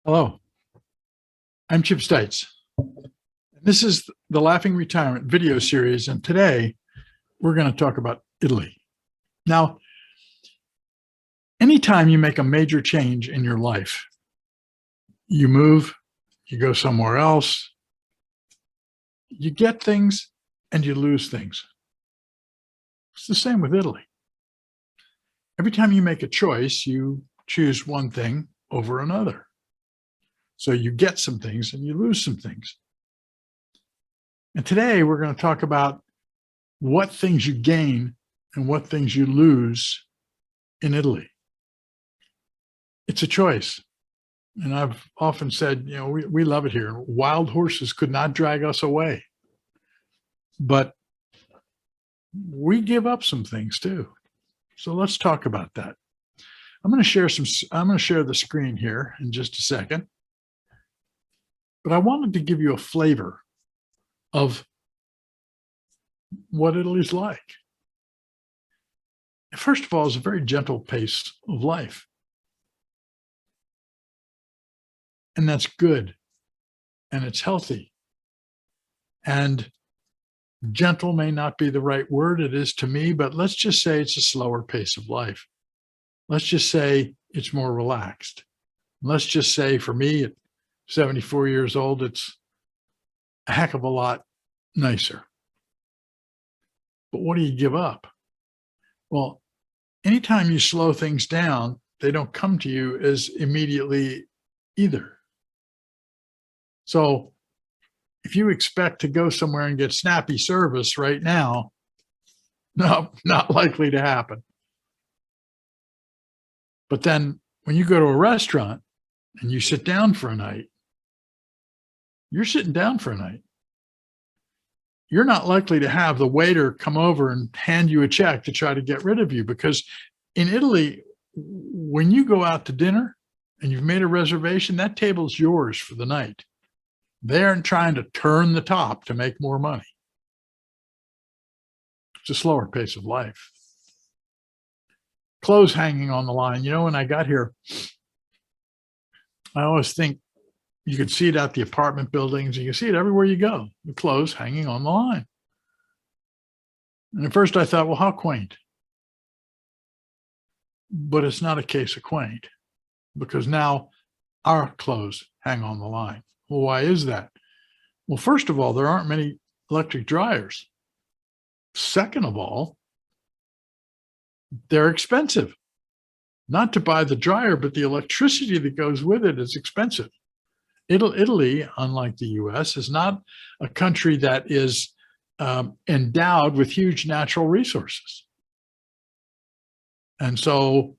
Hello, I'm Chip Stites. This is the Laughing Retirement video series, and today we're going to talk about Italy. Now, anytime you make a major change in your life, you move, you go somewhere else, you get things and you lose things. It's the same with Italy. Every time you make a choice, you choose one thing over another. So you get some things and you lose some things. And today we're going to talk about what things you gain and what things you lose in Italy. It's a choice. And I've often said, we love it here. Wild horses could not drag us away. But we give up some things too. So let's talk about that. I'm going to share the screen here in just a second. But I wanted to give you a flavor of what Italy's like. First of all, it's a very gentle pace of life. And that's good. And it's healthy. And gentle may not be the right word. It is to me, but let's just say it's a slower pace of life. Let's just say it's more relaxed. Let's just say for me at 74 years old, it's a heck of a lot nicer. But what do you give up? Well, anytime you slow things down, they don't come to you as immediately either. So if you expect to go somewhere and get snappy service right now, no, not likely to happen. But then when you go to a restaurant and you sit down for a night, you're sitting down for a night. You're not likely to have the waiter come over and hand you a check to try to get rid of you, because in Italy, when you go out to dinner and you've made a reservation, that table's yours for the night. They aren't trying to turn the top to make more money. It's a slower pace of life. Clothes hanging on the line. When I got here, I always think you could see it at the apartment buildings. You can see it everywhere you go, the clothes hanging on the line. And at first I thought, well, how quaint. But it's not a case of quaint, because now our clothes hang on the line. Well, why is that? Well, first of all, there aren't many electric dryers. Second of all, they're expensive. Not to buy the dryer, but the electricity that goes with it is expensive. Italy, unlike the US, is not a country that is endowed with huge natural resources. And so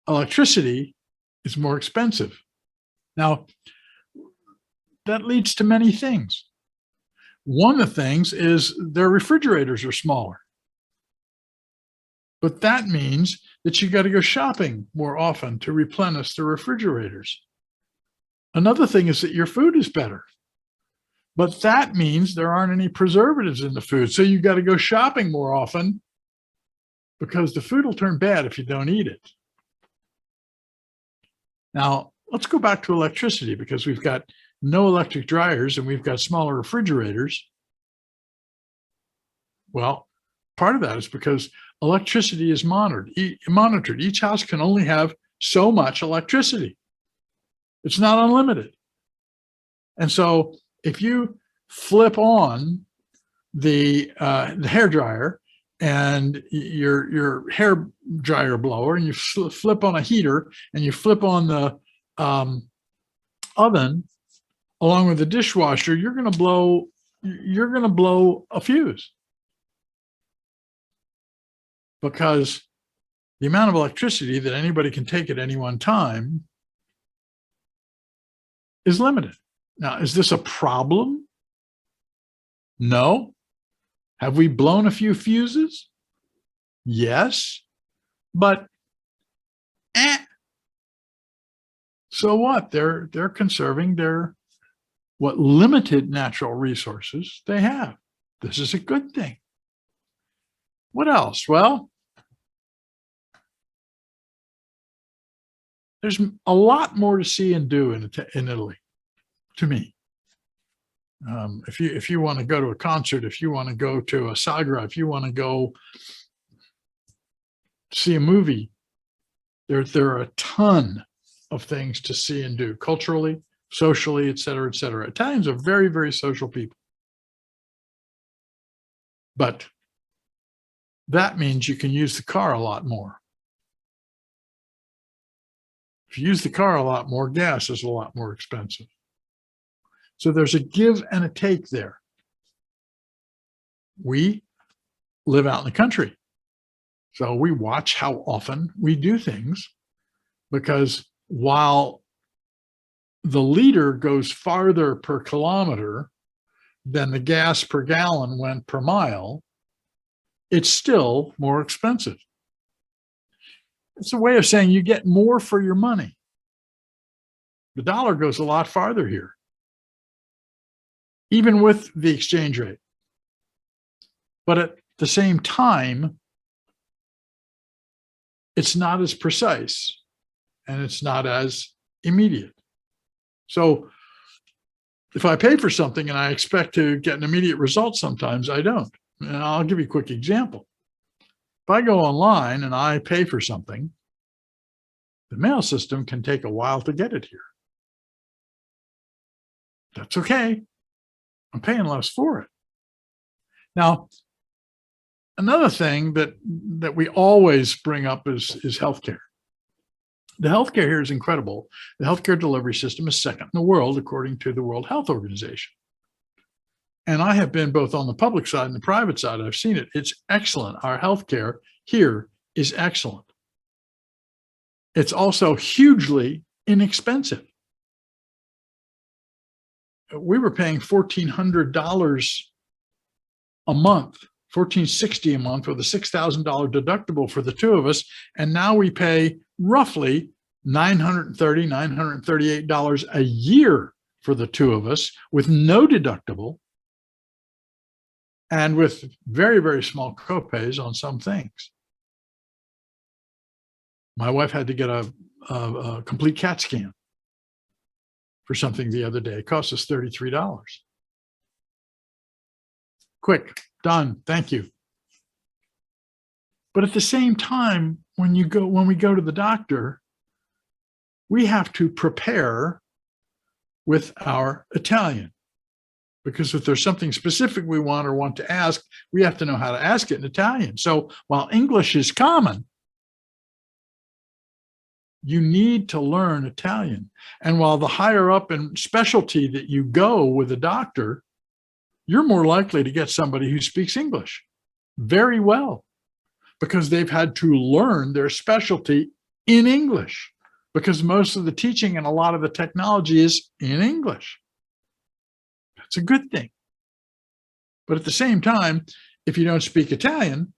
electricity is more expensive. Now, that leads to many things. One of the things is their refrigerators are smaller. But that means that you got to go shopping more often to replenish the refrigerators. Another thing is that your food is better. But that means there aren't any preservatives in the food. So you got to go shopping more often, because the food will turn bad if you don't eat it. Now, let's go back to electricity, because we've got no electric dryers and we've got smaller refrigerators. Well, part of that is because electricity is monitored. Each house can only have so much electricity. It's not unlimited. And so if you flip on the hair dryer and your hair dryer blower, and you flip on a heater, and you flip on the oven along with the dishwasher, you're going to blow a fuse, because the amount of electricity that anybody can take at any one time is limited. Now, is this a problem? No. Have we blown a few fuses? Yes. But so what? They're conserving what limited natural resources they have. This is a good thing. What else? Well, There's a lot more to see and do in Italy, to me. If you want to go to a concert, if you want to go to a sagra, if you want to go see a movie, there are a ton of things to see and do culturally, socially, et cetera, et cetera. Italians are very, very social people. But that means you can use the car a lot more. If you use the car a lot more, gas is a lot more expensive. So there's a give and a take there. We live out in the country. So we watch how often we do things, because while the liter goes farther per kilometer than the gas per gallon went per mile, it's still more expensive. It's a way of saying you get more for your money. The dollar goes a lot farther here, even with the exchange rate. But at the same time, it's not as precise and it's not as immediate. So if I pay for something and I expect to get an immediate result, sometimes I don't. And I'll give you a quick example. If I go online and I pay for something, the mail system can take a while to get it here. That's okay. I'm paying less for it. Now, another thing that we always bring up is healthcare. The healthcare here is incredible. The healthcare delivery system is second in the world, according to the World Health Organization. And I have been both on the public side and the private side. I've seen it. It's excellent. Our healthcare here is excellent. It's also hugely inexpensive. We were paying $1,400 a month, $1,460 a month with a $6,000 deductible for the two of us. And now we pay roughly $930, $938 a year for the two of us with no deductible and with very, very small copays on some things. My wife had to get a complete CAT scan for something the other day. It cost us $33. Quick, done, thank you. But at the same time, when we go to the doctor, we have to prepare with our Italian, because if there's something specific we want or want to ask, we have to know how to ask it in Italian. So while English is common, you need to learn Italian. And while the higher up in specialty that you go with a doctor, you're more likely to get somebody who speaks English very well, because they've had to learn their specialty in English, because most of the teaching and a lot of the technology is in English. That's a good thing. But at the same time, if you don't speak Italian,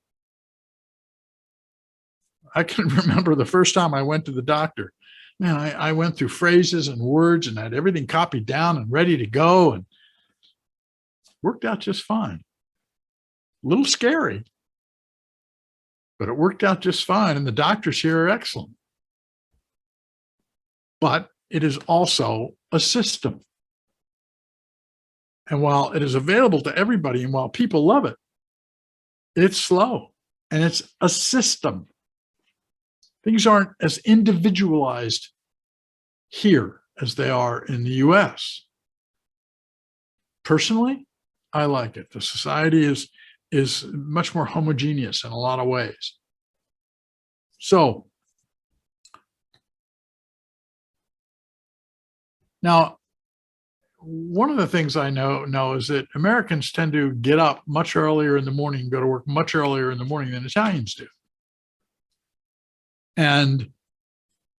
I can remember the first time I went to the doctor. Man, I went through phrases and words and had everything copied down and ready to go, and worked out just fine. A little scary, but it worked out just fine. And the doctors here are excellent. But it is also a system. And while it is available to everybody and while people love it, it's slow and it's a system. Things aren't as individualized here as they are in the US. Personally, I like it. The society is much more homogeneous in a lot of ways. So now, one of the things I know is that Americans tend to get up much earlier in the morning and go to work much earlier in the morning than Italians do. And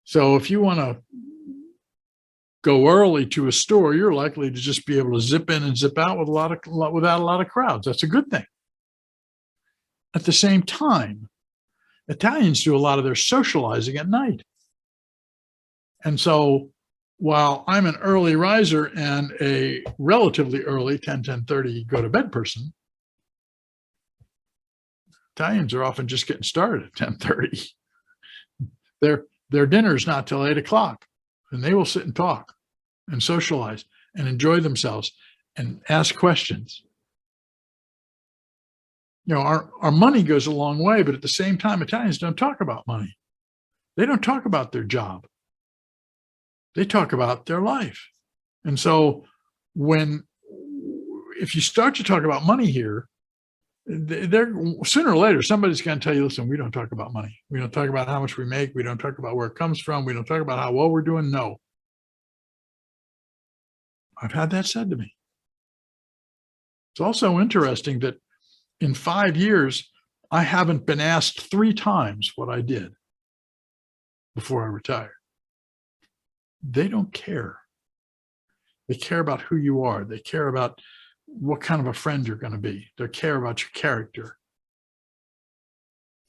so if you want to go early to a store, you're likely to just be able to zip in and zip out without a lot of crowds. That's a good thing. At the same time, Italians do a lot of their socializing at night. And so while I'm an early riser and a relatively early 10:30 go to bed person, Italians are often just getting started at 10:30. Their dinner's not till 8 o'clock, and they will sit and talk and socialize and enjoy themselves and ask questions. Our money goes a long way, but at the same time, Italians don't talk about money. They don't talk about their job. They talk about their life. And so if you start to talk about money here, sooner or later, somebody's going to tell you, listen, we don't talk about money. We don't talk about how much we make. We don't talk about where it comes from. We don't talk about how well we're doing. No. I've had that said to me. It's also interesting that in 5 years, I haven't been asked 3 times what I did before I retired. They don't care. They care about who you are. They care about what kind of a friend you're going to be. They care about your character.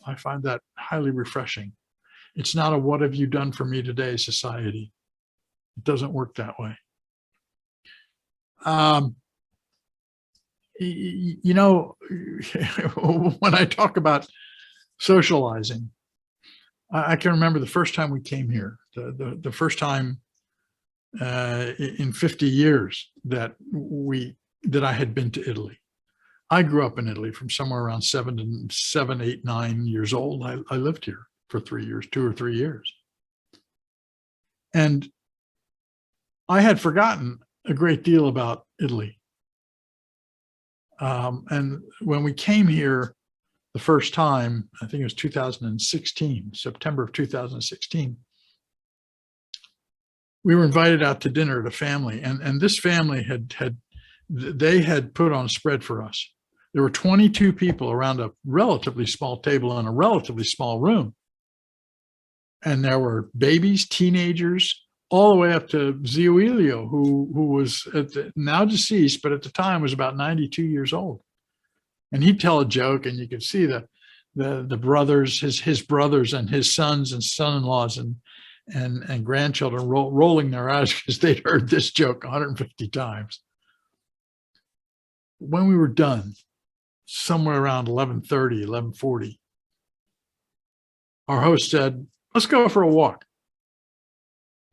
I find that highly refreshing. It's not a what have you done for me today society. It doesn't work that way. When I talk about socializing, I can remember the first time we came here, the first time in 50 years that I had been to Italy. I grew up in Italy from somewhere around 7, 8, 9 years old. I lived here for 3 years, 2 or 3 years. And I had forgotten a great deal about Italy. And when we came here the first time, I think it was 2016, September of 2016, we were invited out to dinner at a family, and this family had put on a spread for us. There were 22 people around a relatively small table in a relatively small room. And there were babies, teenagers, all the way up to Zio Elio, who was now deceased, but at the time was about 92 years old. And he'd tell a joke, and you could see the brothers, his brothers and his sons and son-in-laws and grandchildren rolling their eyes because they'd heard this joke 150 times. When we were done, somewhere around 11:30, 11:40, our host said, "Let's go for a walk."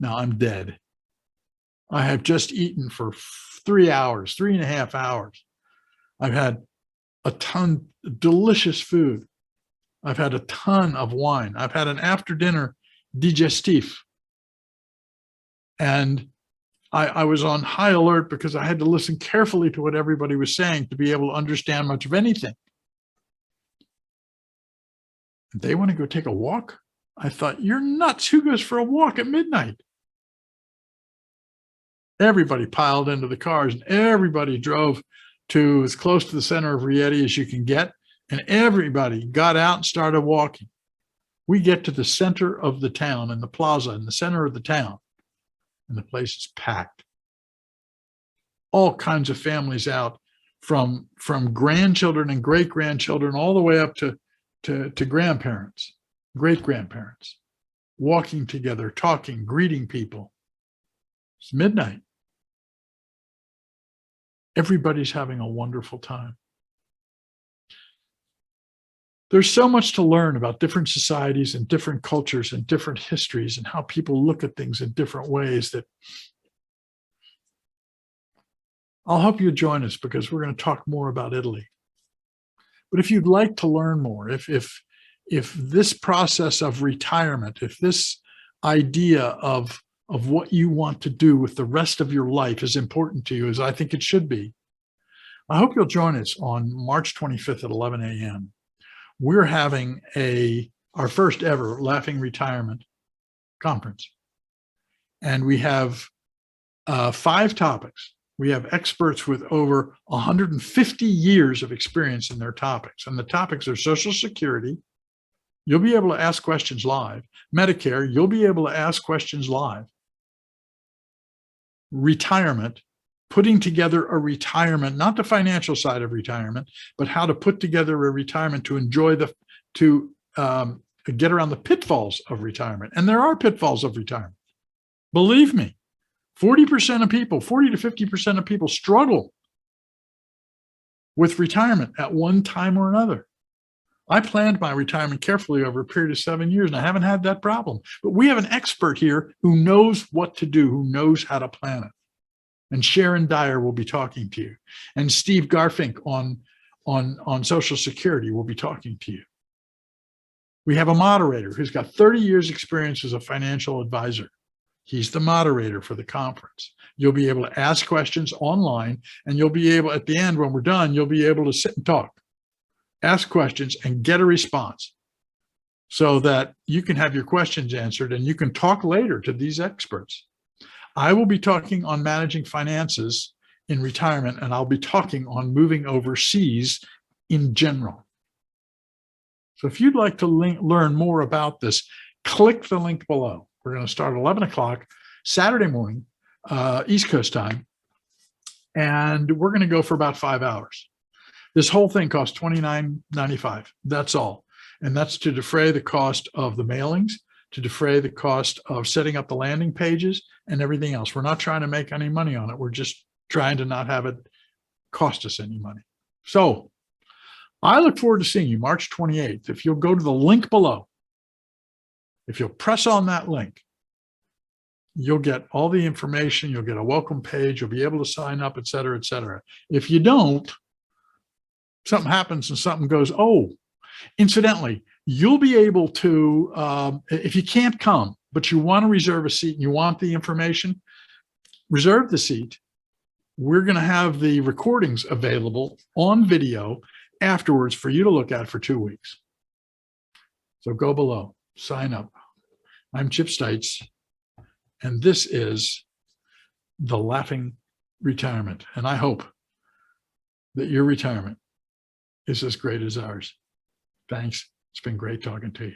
Now I'm dead. I have just eaten for 3 hours, 3.5 hours. I've had a ton of delicious food. I've had a ton of wine. I've had an after dinner digestif. And I was on high alert because I had to listen carefully to what everybody was saying to be able to understand much of anything. They want to go take a walk? I thought, you're nuts. Who goes for a walk at midnight? Everybody piled into the cars and everybody drove to as close to the center of Rieti as you can get. And everybody got out and started walking. We get to the center of the town, in the plaza, in the center of the town, and the place is packed. All kinds of families out, from grandchildren and great-grandchildren all the way up to grandparents, great-grandparents, walking together, talking, greeting people. It's midnight. Everybody's having a wonderful time. There's so much to learn about different societies and different cultures and different histories and how people look at things in different ways that I'll hope you join us, because we're going to talk more about Italy. But if you'd like to learn more, if this process of retirement, if this idea of what you want to do with the rest of your life is important to you, as I think it should be, I hope you'll join us on March 25th at 11 a.m. We're having our first ever Laughing Retirement conference. And we have 5 topics. We have experts with over 150 years of experience in their topics. And the topics are Social Security. You'll be able to ask questions live. Medicare, you'll be able to ask questions live. Retirement, putting together a retirement, not the financial side of retirement, but how to put together a retirement to enjoy to get around the pitfalls of retirement. And there are pitfalls of retirement. Believe me, 40% of people, 40 to 50% of people struggle with retirement at one time or another. I planned my retirement carefully over a period of 7 years, and I haven't had that problem. But we have an expert here who knows what to do, who knows how to plan it. And Sharon Dyer will be talking to you. And Steve Garfink on Social Security will be talking to you. We have a moderator who's got 30 years experience as a financial advisor. He's the moderator for the conference. You'll be able to ask questions online, and you'll be able, at the end, when we're done, you'll be able to sit and talk, ask questions, and get a response so that you can have your questions answered and you can talk later to these experts. I will be talking on managing finances in retirement, and I'll be talking on moving overseas in general. So if you'd like to learn more about this, click the link below. We're going to start at 11 o'clock Saturday morning, East Coast time, and we're going to go for about 5 hours. This whole thing costs $29.95. That's all. And that's to defray the cost of the mailings, to defray the cost of setting up the landing pages and everything else. We're not trying to make any money on it. We're just trying to not have it cost us any money. So I look forward to seeing you March 28th. If you'll go to the link below, if you'll press on that link, you'll get all the information. You'll get a welcome page. You'll be able to sign up, et cetera, et cetera. If you don't, something happens and something goes, oh, incidentally, you'll be able to, if you can't come, but you want to reserve a seat and you want the information, reserve the seat. We're going to have the recordings available on video afterwards for you to look at for 2 weeks. So go below, sign up. I'm Chip Stites, and this is the Laughing Retirement. And I hope that your retirement is as great as ours. Thanks. It's been great talking to you.